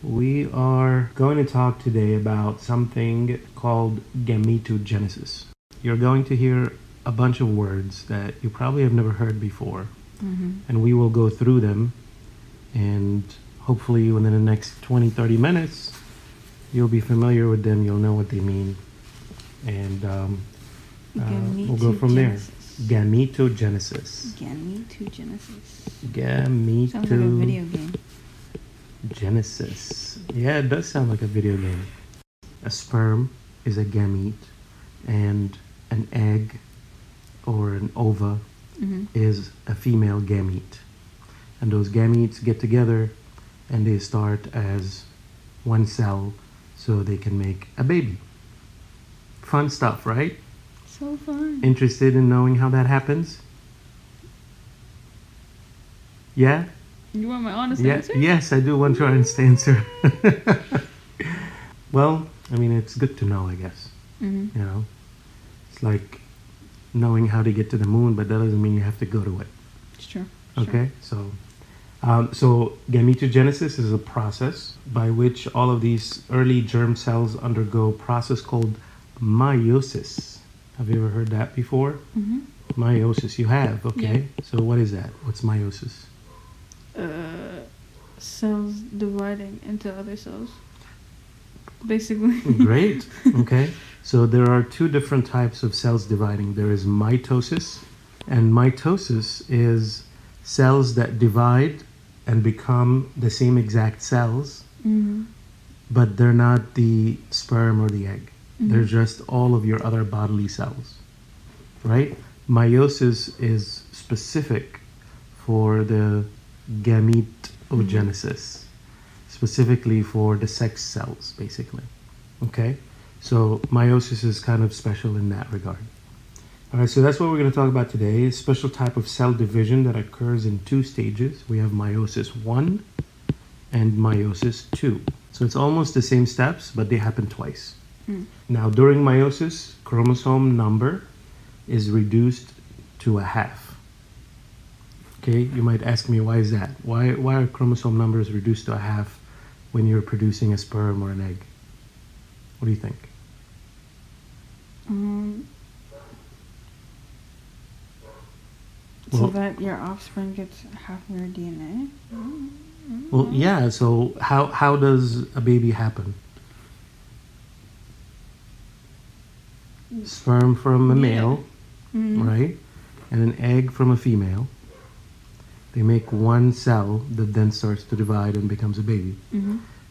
We are going to talk today about something called gametogenesis. You're going to hear a bunch of words that you probably have never heard before, and we will go through them, and hopefully within the next 20-30 minutes, you'll be familiar with them, you'll know what they mean, and we'll go from there. Gametogenesis. Gametogenesis. Sounds like a video game. Genesis. Yeah, it does sound like a video game. A sperm is a gamete, and an egg or an ova is a female gamete. And those gametes get together and they start as one cell so they can make a baby. Fun stuff, right? So fun. Interested in knowing how that happens? Yeah? You want my honest answer? Yes, I do want your honest answer. Well, I mean, it's good to know, I guess. You know, it's like knowing how to get to the moon, but that doesn't mean you have to go to it. It's true. Okay, so gametogenesis is a process by which all of these early germ cells undergo a process called meiosis. Have you ever heard that before? Meiosis, you have, okay. Yeah. So what is that? What's meiosis? Cells dividing into other cells. Basically. Great, okay. So there are two different types of cells dividing. There is mitosis, and mitosis is cells that divide and become the same exact cells, but they're not the sperm or the egg. They're just all of your other bodily cells, right? Meiosis is specific for the gametogenesis, specifically for the sex cells, basically. Okay? So meiosis is kind of special in that regard. All right, so that's what we're going to talk about today. A special type of cell division that occurs in two stages. We have meiosis 1 and meiosis 2. So it's almost the same steps, but they happen twice. Now, during meiosis, chromosome number is reduced to a half. Okay, you might ask me, why is that? Why are chromosome numbers reduced to a half when you're producing a sperm or an egg? What do you think? So that your offspring gets half of your DNA? Well, yeah, so how does a baby happen? Sperm from a male, right? And an egg from a female. They make one cell that then starts to divide and becomes a baby.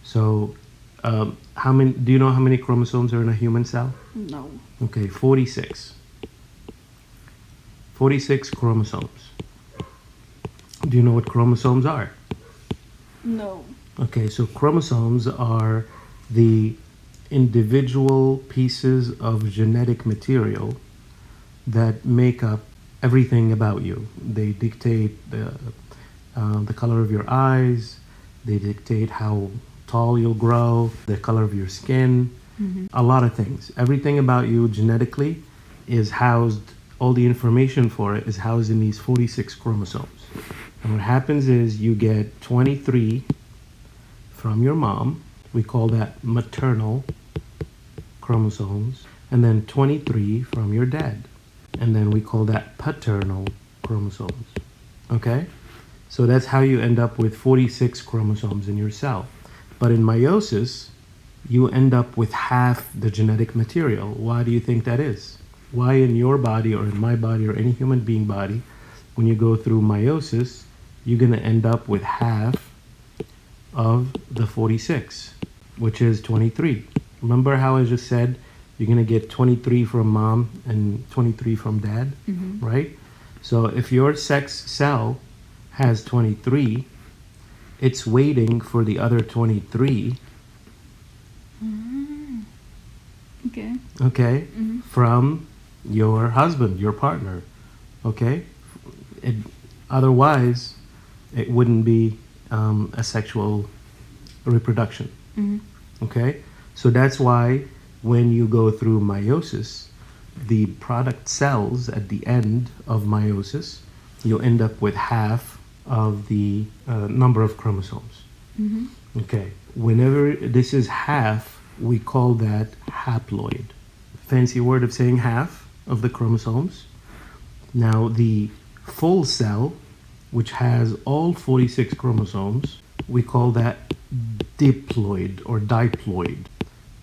So, how many? Do you know how many chromosomes are in a human cell? No. Okay, 46. 46 chromosomes. Do you know what chromosomes are? No. Okay, so chromosomes are the individual pieces of genetic material that make up everything about you. They dictate the color of your eyes, they dictate how tall you'll grow, the color of your skin, a lot of things. Everything about you genetically is housed, all the information for it is housed in these 46 chromosomes. And what happens is you get 23 from your mom, we call that maternal chromosomes, and then 23 from your dad, and then we call that paternal chromosomes. Okay? So that's how you end up with 46 chromosomes in your cell. But in meiosis, you end up with half the genetic material. Why do you think that is? Why in your body or in my body or any human being body, when you go through meiosis, you're going to end up with half of the 46, which is 23. Remember how I just said you're going to get 23 from mom and 23 from dad, right? So if your sex cell has 23, it's waiting for the other 23. Okay? From your husband, your partner. Okay? Otherwise, it wouldn't be a sexual reproduction. Okay? So that's why when you go through meiosis, the product cells at the end of meiosis, you end up with half of the number of chromosomes. Okay, Whenever this is half, we call that haploid. Fancy word of saying half of the chromosomes. Now, the full cell, which has all 46 chromosomes, we call that diploid or diploid.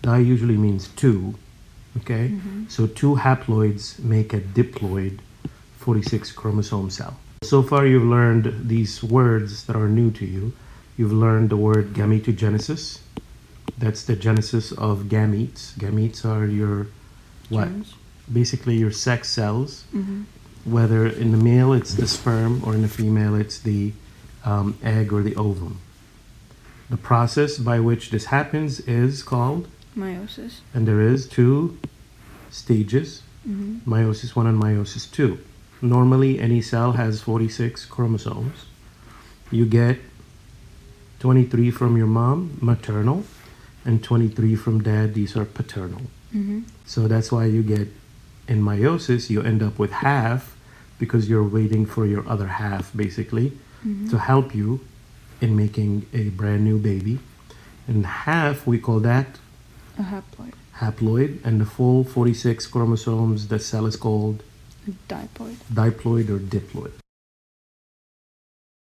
Di usually means two, okay? So two haploids make a diploid 46 chromosome cell. So far, you've learned these words that are new to you. You've learned the word gametogenesis. That's the genesis of gametes. Gametes are your what? Germs. Basically, your sex cells. Mm-hmm. Whether in the male it's the sperm or in the female it's the egg or the ovum. The process by which this happens is called, Meiosis. and there is two stages, Mm-hmm. meiosis 1 and meiosis 2. Normally, any cell has 46 chromosomes. You get 23 from your mom, maternal, and 23 from dad, these are paternal. Mm-hmm. So that's why you get, in meiosis, you end up with half because you're waiting for your other half, basically, Mm-hmm. to help you in making a brand new baby. And half, we call that A haploid. haploid, and the full 46 chromosomes, the cell is called A diploid. diploid or diploid.